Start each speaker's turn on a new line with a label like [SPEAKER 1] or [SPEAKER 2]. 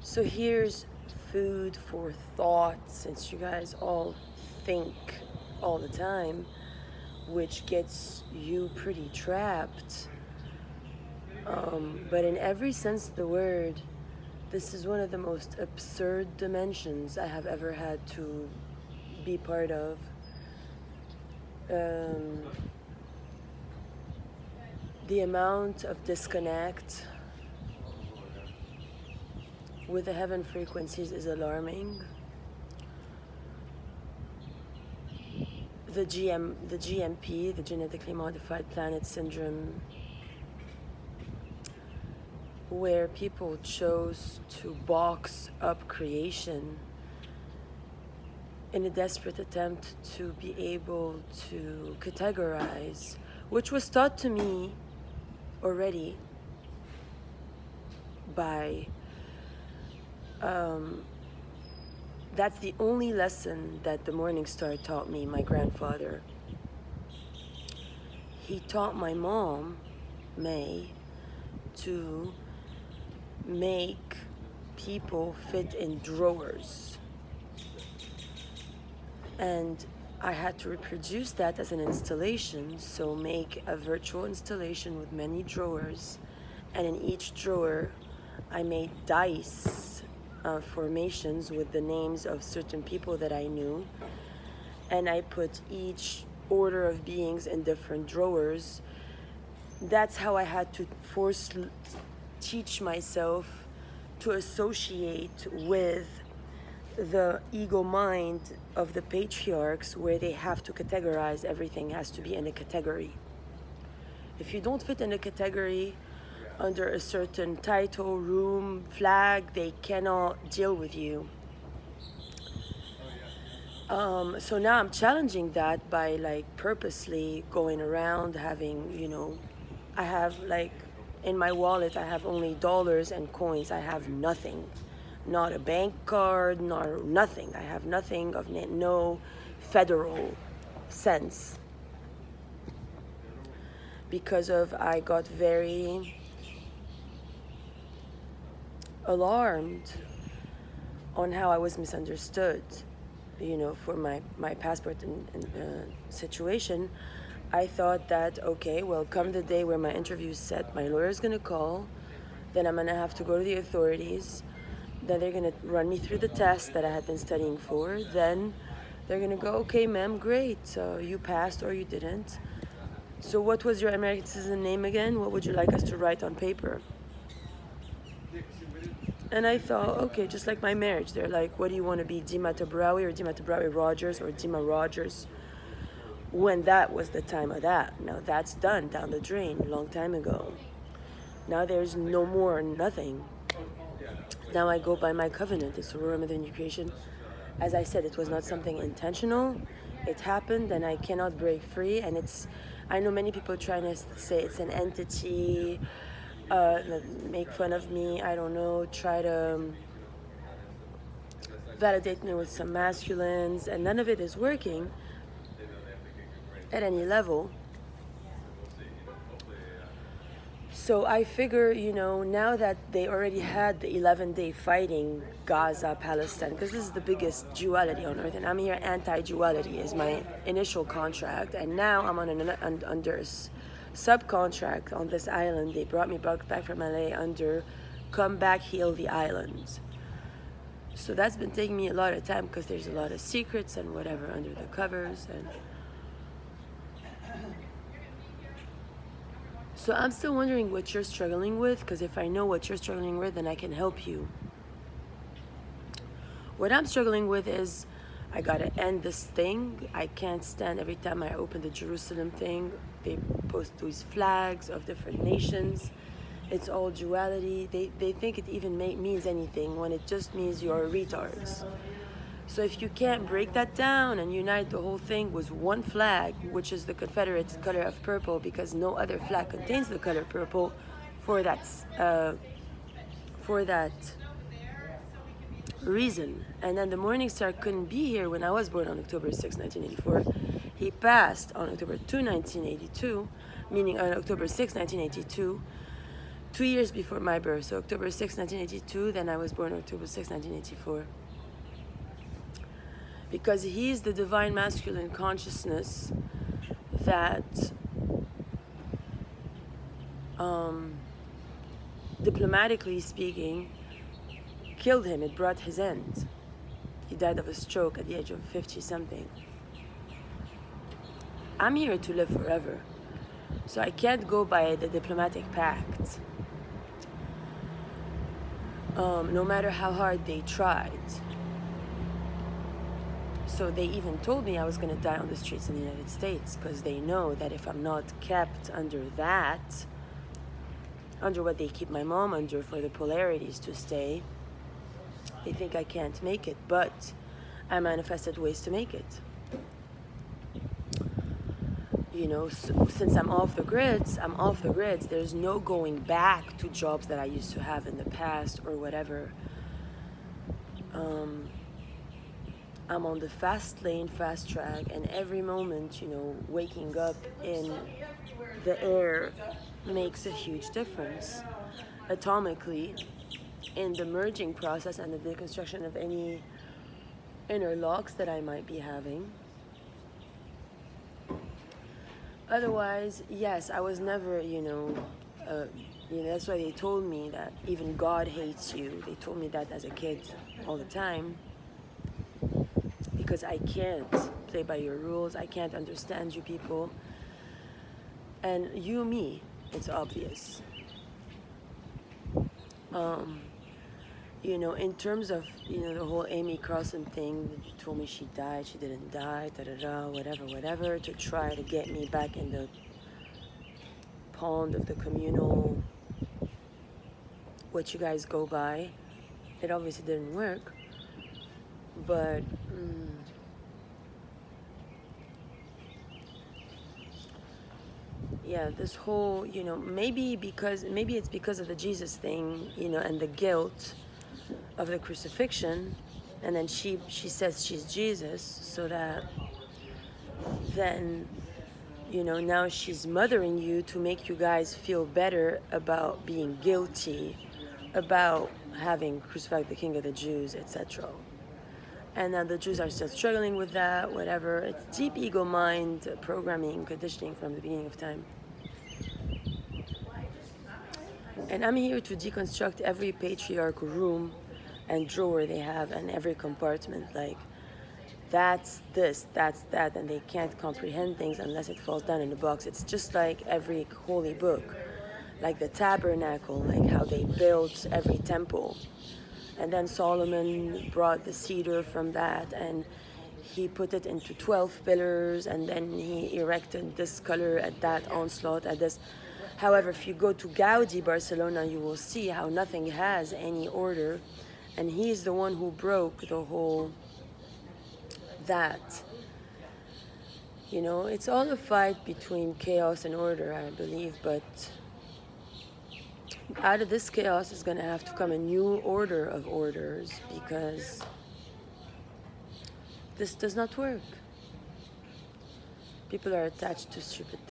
[SPEAKER 1] So here's food for thought, since you guys all think all the time, which gets you pretty trapped. But in every sense of the word, this is one of the most absurd dimensions I have ever had to be part of. Um, the amount of disconnect with the heaven frequencies is alarming. The GMP, the genetically modified planet syndrome, where people chose to box up creation in a desperate attempt to be able to categorize, which was taught to me already by that's the only lesson that the Morning Star taught me, my grandfather. He taught my mom, May, to make people fit in drawers. And I had to reproduce that as an installation, so make a virtual installation with many drawers, and in each drawer I made dice formations with the names of certain people that I knew, and I put each order of beings in different drawers. That's how I had to teach myself to associate with the ego mind of the patriarchs, where they have to categorize everything, has to be in a category. If you don't fit in a category under a certain title, room, flag, they cannot deal with you. So now I'm challenging that by like purposely going around having, I have like in my wallet, I have only dollars and coins. I have nothing, not a bank card, nor nothing. I have nothing of no federal sense, because of I got very alarmed on how I was misunderstood. For my passport situation, I thought that, okay, well, come the day where my interview is set, my lawyer's gonna call, then I'm gonna have to go to the authorities, then they're gonna run me through the test that I had been studying for, then they're gonna go, okay, ma'am, great, so you passed or you didn't. So what was your American citizen name again? What would you like us to write on paper? And I thought, okay, just like my marriage, they're like, what do you want to be, Dima Tabrawi or Dima Tabrawi Rogers or Dima Rogers? When that was the time of that. Now that's done, down the drain, a long time ago. Now there's no more, nothing. Now I go by my covenant, the Soror of the New Creation. As I said, it was not something intentional. It happened and I cannot break free. And I know many people trying to say it's an entity, make fun of me, I don't know, try to validate me with some masculines, and none of it is working at any level. So I figure, now that they already had the 11-day fighting Gaza, Palestine, because this is the biggest duality on earth, and I'm here anti-duality is my initial contract, and now I'm under a subcontract on this island. They brought me back from LA under come back, heal the island. So that's been taking me a lot of time because there's a lot of secrets and whatever under the covers. And so I'm still wondering what you're struggling with, because if I know what you're struggling with, then I can help you. What I'm struggling with is I gotta end this thing. I can't stand every time I open the Jerusalem thing, they post these flags of different nations. It's all duality. They think it even means anything when it just means you're retards. So if you can't break that down and unite the whole thing with one flag, which is the Confederate color of purple, because no other flag contains the color purple for that reason. And then the Morning Star couldn't be here when I was born on October 6, 1984. He passed on October 2, 1982, meaning on October 6, 1982, 2 years before my birth, so October 6, 1982, then I was born October 6, 1984. Because he's the divine masculine consciousness that diplomatically speaking killed him. It brought his end. He died of a stroke at the age of 50 something. I'm here to live forever, so I can't go by the diplomatic pact, no matter how hard they tried. So they even told me I was going to die on the streets in the United States, because they know that if I'm not kept under that, under what they keep my mom under for the polarities to stay, they think I can't make it. But I manifested ways to make it. You know, so since I'm off the grids, there's no going back to jobs that I used to have in the past or whatever. I'm on the fast lane, fast track, and every moment, you know, waking up in the air makes a huge difference atomically in the merging process and the deconstruction of any inner locks that I might be having. Otherwise, yes, I was never, that's why they told me that even God hates you. They told me that as a kid all the time, because I can't play by your rules. I can't understand you people. And you, me, it's obvious. In terms of, the whole Amy Crossan thing, you told me she died, she didn't die, whatever, to try to get me back in the pond of the communal, what you guys go by. It obviously didn't work, but yeah, this whole, maybe it's because of the Jesus thing, and the guilt of the crucifixion, and then she says she's Jesus, so that then, now she's mothering you to make you guys feel better about being guilty, about having crucified the King of the Jews, etc. And now the Jews are still struggling with that, whatever. It's deep ego mind programming, conditioning from the beginning of time. And I'm here to deconstruct every patriarchal room and drawer they have, and every compartment. Like, that's this, that's that, and they can't comprehend things unless it falls down in the box. It's just like every holy book, like the tabernacle, like how they built every temple. And then Solomon brought the cedar from that, and he put it into 12 pillars, and then he erected this color at that onslaught at this. However, if you go to Gaudi, Barcelona, you will see how nothing has any order, and he's the one who broke the whole that. It's all a fight between chaos and order, I believe, but out of this chaos is going to have to come a new order of orders, because this does not work. People are attached to stupid